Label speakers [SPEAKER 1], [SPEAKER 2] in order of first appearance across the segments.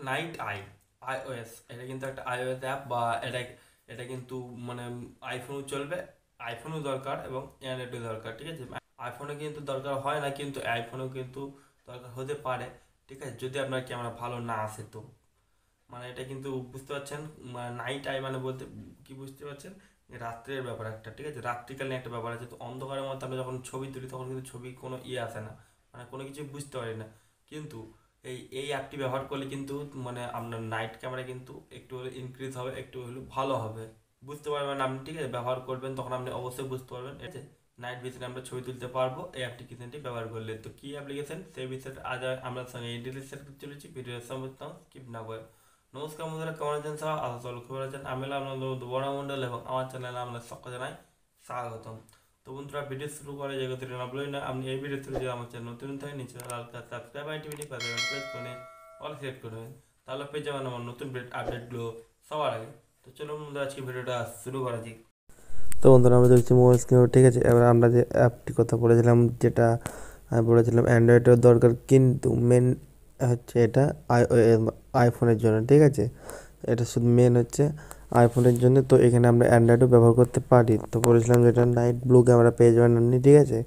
[SPEAKER 1] Night iOS, এটা কিন্তু একটা আইওএস অ্যাপ, বা এটা এটা কিন্তু মানে আইফোনও চলবে, আইফোনও দরকার এবং অ্যান্ড্রয়েডও দরকার, ঠিক আছে। আইফোনে কিন্তু দরকার হয় না, কিন্তু আইফোনেও কিন্তু দরকার হতে পারে, ঠিক আছে, যদি আপনার ক্যামেরা ভালো না আসে তো। মানে এটা কিন্তু বুঝতে পারছেন, নাইট আই মানে বলতে কি বুঝতে পারছেন, রাত্রের ব্যাপার একটা, ঠিক আছে, রাত্রিকালীন একটা ব্যাপার আছে। তো অন্ধকারের মধ্যে আমরা যখন ছবি তুলি তখন কিন্তু ছবি কোনো আসে না, মানে কোনো কিছু বুঝতে পারি না। কিন্তু এই অ্যাপটি ব্যবহার করলে কিন্তু মানে আপনার নাইট ক্যামেরা কিন্তু একটু হলে ইনক্রিজ হবে, একটু হলে ভালো হবে, বুঝতে পারবেন আপনি, ঠিক আছে। ব্যবহার করবেন তখন আপনি অবশ্যই বুঝতে পারবেন, ঠিক আছে। নাইট ভিশনে আমরা ছবি তুলতে পারবো এই অ্যাপ্লিকেশনটি ব্যবহার করলে। তো কি অ্যাপ্লিকেশন সেই বিষয়ে আজ আমরা সঙ্গে ইন্টারনেট শেয়ার করতে চলেছি, ভিডিও সমস্ত স্কিপ না করে। নমস্কার বন্ধুরা, কেমন আছেন সবাই? আশা করি খুব ভালো আছেন। আমি হলাম আপনাদের বন্ধু বড় মণ্ডল এবং আমার চ্যানেলে আমরা সকল জানাই স্বাগতম। তো বন্ধুরা, ভিডিও শুরু করে যে গতি না বলি না, আপনি এই ভিডিও শুরু যদি আমার চ্যানেল নতুন থাকে নিচে লাল কালার সাবস্ক্রাইব আইটিভিটি পাশে প্রেস করে অল সিলেক্ট করবেন, তাহলে পেয়ে যাবেন আমার নতুন আপডেটগুলো সবার আগে। তো চলুন বন্ধুরা, আজকে ভিডিওটা শুরু করা যাক।
[SPEAKER 2] তো বন্ধুরা, আমরা চলছি মোবাইল স্ক্রিনে, ঠিক আছে। এবার আমরা যে অ্যাপটি কথা বলেছিলাম, যেটা আমি বলেছিলাম অ্যান্ড্রয়েডের দরকার, কিন্তু মেন হচ্ছে এটা আইফোনের জন্য, ঠিক আছে। এটা শুধু মেন হচ্ছে আইফোনের জন্য। তো এখানে আমরা অ্যান্ড্রয়েডও ব্যবহার করতে পারি। তো বলেছিলাম যেটা নাইট ব্লু ক্যামেরা পেয়ে যাবেন আপনি, ঠিক আছে।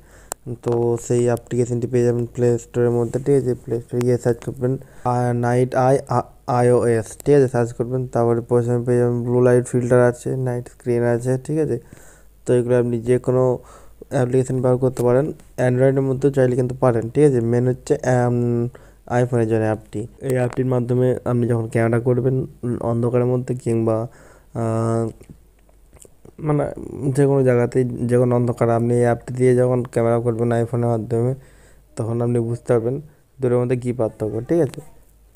[SPEAKER 2] তো সেই অ্যাপ্লিকেশনটি পেয়ে যাবেন প্লে স্টোরের মধ্যে, ঠিক আছে। প্লে স্টোরে গিয়ে সার্চ করবেন নাইট আইওএস, ঠিক আছে, সার্চ করবেন। তারপরে প্রথমে পেয়ে যাবেন ব্লু লাইট ফিল্টার আছে, নাইট স্ক্রিন আছে, ঠিক আছে। তো এগুলো আপনি যে কোনো অ্যাপ্লিকেশন ব্যবহার করতে পারেন, অ্যান্ড্রয়েডের মধ্যেও চাইলে কিন্তু পারেন, ঠিক আছে। মেন হচ্ছে আইফোনের জন্য অ্যাপটি। এই অ্যাপটির মাধ্যমে আপনি যখন ক্যামেরা করবেন অন্ধকারের মধ্যে, কিংবা মানে যে কোনো জায়গাতেই, যে কোনো অন্ধকার, আপনি এই অ্যাপটি দিয়ে যখন ক্যামেরা করবেন আইফোনের মাধ্যমে, তখন আপনি বুঝতে পারবেন দুটোর মধ্যে কী পার্থক্য, ঠিক আছে।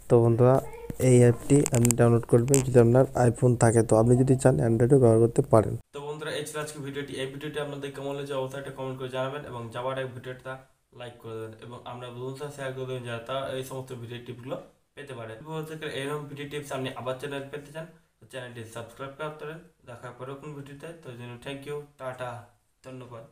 [SPEAKER 2] তো বন্ধুরা, এই অ্যাপটি আপনি ডাউনলোড করবেন যদি আপনার আইফোন থাকে। তো আপনি যদি চান অ্যান্ড্রয়েডও ব্যবহার করতে পারেন।
[SPEAKER 1] তো বন্ধুরা, এই ছিল আজকে ভিডিওটি। এই ভিডিওটি আপনাদের কেমন হয়েছে অবশ্যই একটা কমেন্ট করে জানাবেন, এবং যাওয়ার আগে ভিডিওটা লাইক করে দেবেন, এবং আমরা বন্ধুদের সাথে শেয়ার করে দেবেন যারা তারা এই সমস্ত ভিডিও টিপগুলো পেতে পারে। এরকম ভিডিও টিপস আপনি আবার চ্যানেল পেতে চান, তো চ্যানেলটি সাবস্ক্রাইব করতে পারেন। দেখা পরে কোন ভিডিওতে, তো জন্য থ্যাংক ইউ, টাটা, ধন্যবাদ।